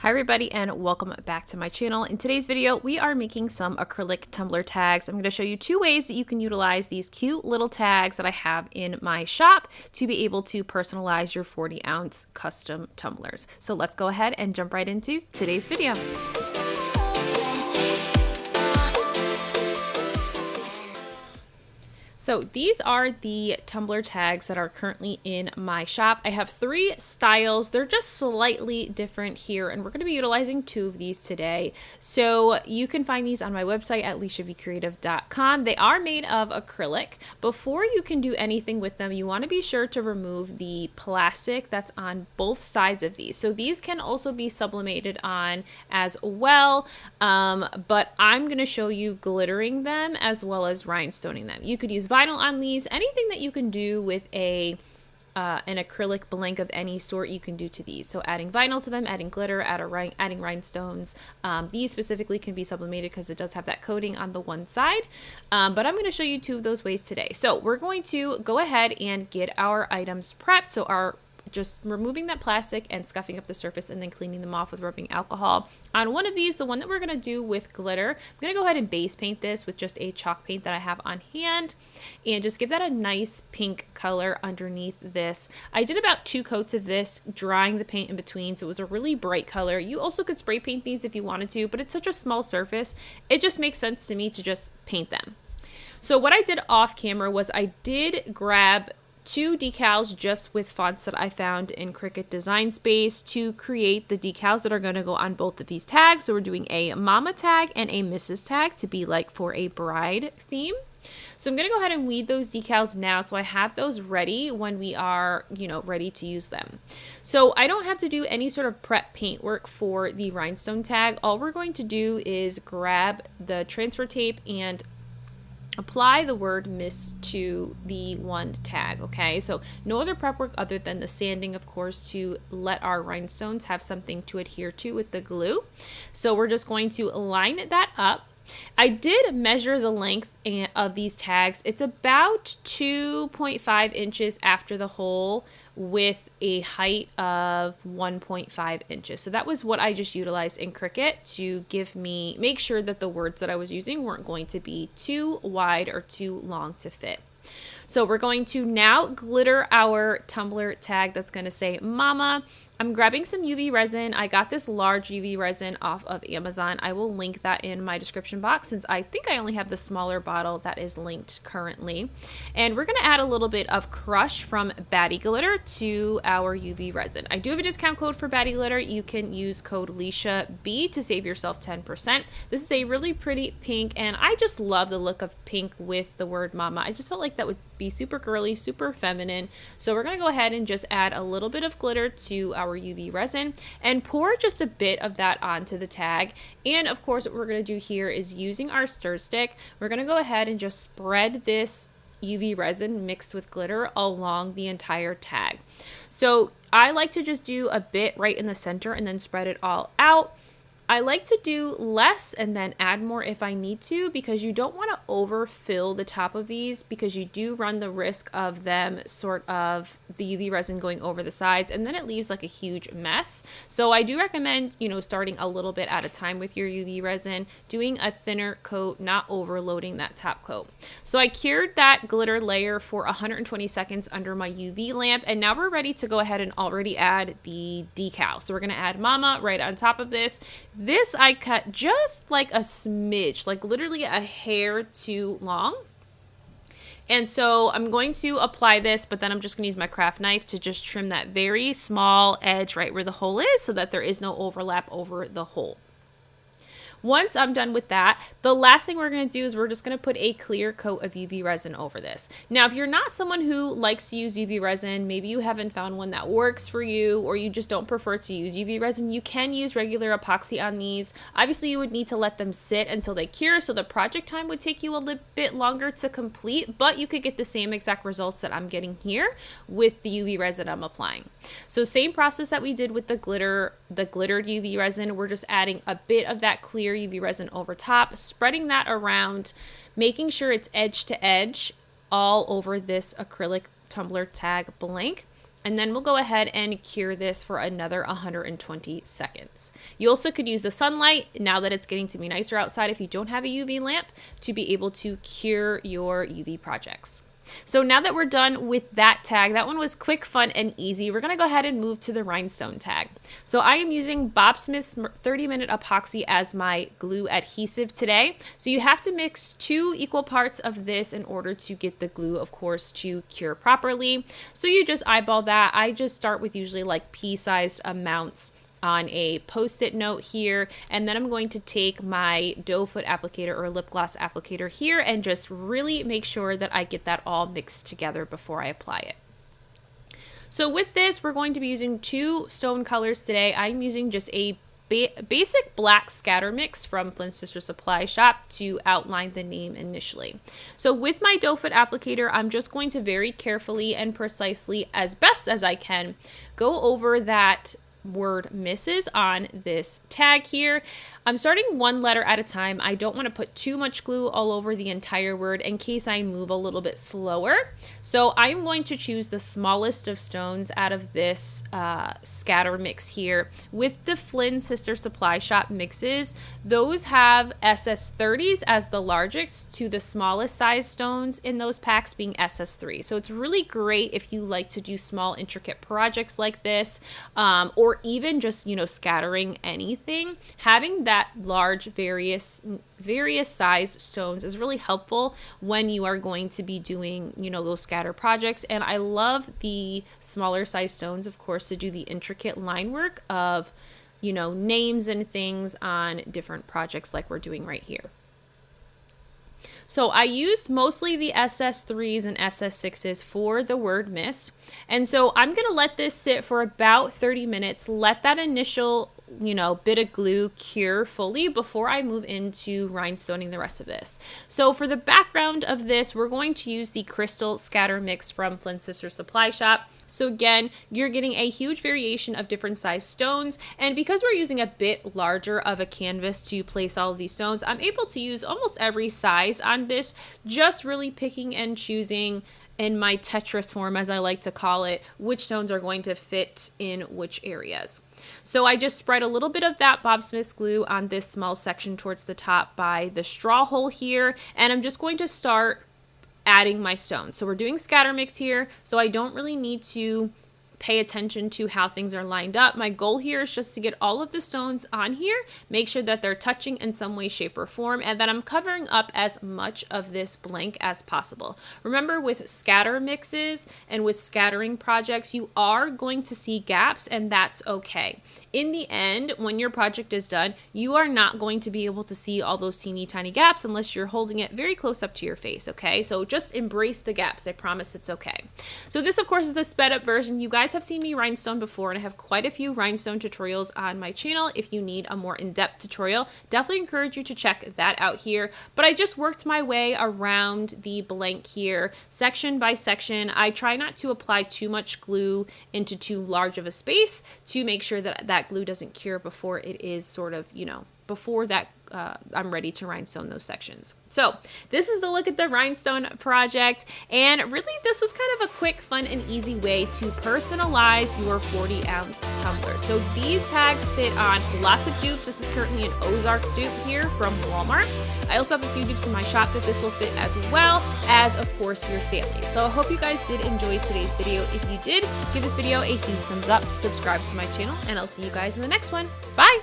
Hi everybody and welcome back to my channel. In today's video, we are making some acrylic tumbler tags. I'm going to show you two ways that you can utilize these cute little tags that I have in my shop to be able to personalize your 40-ounce custom tumblers. So let's go ahead and jump right into today's video. So these are the tumbler tags that are currently in my shop. I have three styles. They're just slightly different here, and we're going to be utilizing two of these today. So you can find these on my website at LiciaVCreative.com. They are made of acrylic. Before you can do anything with them, you want to be sure to remove the plastic that's on both sides of these. So these can also be sublimated on as well, but I'm going to show you glittering them as well as rhinestoning them. You could use vinyl on these. Anything that you can do with an acrylic blank of any sort you can do to these. So adding vinyl to them, adding glitter, adding rhinestones. These specifically can be sublimated because it does have that coating on the one side. But I'm going to show you two of those ways today. So we're going to go ahead and get our items prepped. So just removing that plastic and scuffing up the surface and then cleaning them off with rubbing alcohol. On one of these, the one that we're going to do with glitter, I'm going to go ahead and base paint this with just a chalk paint that I have on hand and just give that a nice pink color underneath this. I did about 2 coats of this, drying the paint in between, so it was a really bright color. You also could spray paint these if you wanted to, but it's such a small surface, it just makes sense to me to just paint them. So what I did off camera was I did grab 2 decals just with fonts that I found in Cricut Design Space to create the decals that are going to go on both of these tags. So we're doing a mama tag and a Mrs. tag to be like for a bride theme. So I'm going to go ahead and weed those decals now so I have those ready when we are, ready to use them. So I don't have to do any sort of prep paint work for the rhinestone tag. All we're going to do is grab the transfer tape and apply the word Miss to the one tag, okay? So no other prep work other than the sanding, of course, to let our rhinestones have something to adhere to with the glue. So we're just going to line that up. I did measure the length of these tags. It's about 2.5 inches after the hole with a height of 1.5 inches. So that was what I just utilized in Cricut to make sure that the words that I was using weren't going to be too wide or too long to fit. So we're going to now glitter our tumbler tag that's going to say mama. I'm grabbing some UV resin. I got this large UV resin off of Amazon. I will link that in my description box since I think I only have the smaller bottle that is linked currently. And we're going to add a little bit of Crush from Batty Glitter to our UV resin. I do have a discount code for Batty Glitter. You can use code LiciaB to save yourself 10%. This is a really pretty pink, and I just love the look of pink with the word mama. I just felt like that would be super girly, super feminine. So we're going to go ahead and just add a little bit of glitter to our UV resin and pour just a bit of that onto the tag. And of course, what we're going to do here is using our stir stick, we're going to go ahead and just spread this UV resin mixed with glitter along the entire tag. So I like to just do a bit right in the center and then spread it all out. I like to do less and then add more if I need to, because you don't want to overfill the top of these because you do run the risk of them sort of the UV resin going over the sides and then it leaves like a huge mess. So I do recommend, starting a little bit at a time with your UV resin, doing a thinner coat, not overloading that top coat. So I cured that glitter layer for 120 seconds under my UV lamp, and now we're ready to go ahead and already add the decal. So we're going to add mama right on top of this. This I cut just like a smidge, like literally a hair too long. And so I'm going to apply this, but then I'm just going to use my craft knife to just trim that very small edge right where the hole is so that there is no overlap over the hole. Once I'm done with that, the last thing we're going to do is we're just going to put a clear coat of UV resin over this. Now, if you're not someone who likes to use UV resin, maybe you haven't found one that works for you, or you just don't prefer to use UV resin, you can use regular epoxy on these. Obviously, you would need to let them sit until they cure, so the project time would take you a little bit longer to complete, but you could get the same exact results that I'm getting here with the UV resin I'm applying. So same process that we did with the glittered UV resin, we're just adding a bit of that clear UV resin over top, spreading that around, making sure it's edge to edge all over this acrylic tumbler tag blank. And then we'll go ahead and cure this for another 120 seconds. You also could use the sunlight, now that it's getting to be nicer outside if you don't have a UV lamp, to be able to cure your UV projects. So now that we're done with that tag, that one was quick, fun, and easy, we're going to go ahead and move to the rhinestone tag. So I am using Bob Smith's 30-minute epoxy as my glue adhesive today. So you have to mix 2 equal parts of this in order to get the glue, of course, to cure properly. So you just eyeball that. I just start with usually like pea-sized amounts on a post-it note here, and then I'm going to take my doe foot applicator or lip gloss applicator here and just really make sure that I get that all mixed together before I apply it. So with this, we're going to be using 2 stone colors today. I'm using just a basic black scatter mix from Flint Sister Supply Shop to outline the name initially. So with my doe foot applicator, I'm just going to very carefully and precisely, as best as I can, go over that word misses on this tag here. I'm starting 1 letter at a time. I don't want to put too much glue all over the entire word in case I move a little bit slower. So I'm going to choose the smallest of stones out of this scatter mix here. With the Flynn Sister Supply Shop mixes, those have SS30s as the largest to the smallest size stones in those packs being SS3. So it's really great if you like to do small intricate projects like this, or even just, you know, scattering anything. Having that large various size stones is really helpful when you are going to be doing, you know, those scatter projects. And I love the smaller size stones, of course, to do the intricate line work of, you know, names and things on different projects like we're doing right here. So I used mostly the SS3s and SS6s for the word miss. And so I'm going to let this sit for about 30 minutes, let that initial, you know, bit of glue cure fully before I move into rhinestoning the rest of this. So for the background of this, we're going to use the crystal scatter mix from Flint Sister Supply Shop. So again, you're getting a huge variation of different size stones, and because we're using a bit larger of a canvas to place all of these stones, I'm able to use almost every size on this, just really picking and choosing in my Tetris form, as I like to call it, which stones are going to fit in which areas. So I just spread a little bit of that Bob Smith's glue on this small section towards the top by the straw hole here, and I'm just going to start adding my stones. So we're doing scatter mix here, so I don't really need to pay attention to how things are lined up. My goal here is just to get all of the stones on here, make sure that they're touching in some way, shape, or form, and that I'm covering up as much of this blank as possible. Remember, with scatter mixes and with scattering projects, you are going to see gaps, and that's okay. In the end, when your project is done, you are not going to be able to see all those teeny tiny gaps unless you're holding it very close up to your face, okay? So just embrace the gaps. I promise it's okay. So this, of course, is the sped up version. You guys have seen me rhinestone before, and I have quite a few rhinestone tutorials on my channel. If you need a more in-depth tutorial, definitely encourage you to check that out here. But I just worked my way around the blank here, section by section. I try not to apply too much glue into too large of a space to make sure that that glue doesn't cure before it is sort of, you know, before that I'm ready to rhinestone those sections. So this is the look at the rhinestone project, and really this was kind of a quick, fun, and easy way to personalize your 40-ounce tumbler. So these tags fit on lots of dupes. This is currently an Ozark dupe here from Walmart. I also have a few dupes in my shop that this will fit, as well as, of course, your Stanley. So I hope you guys did enjoy today's video. If you did, give this video a huge thumbs up, subscribe to my channel, and I'll see you guys in the next one. Bye!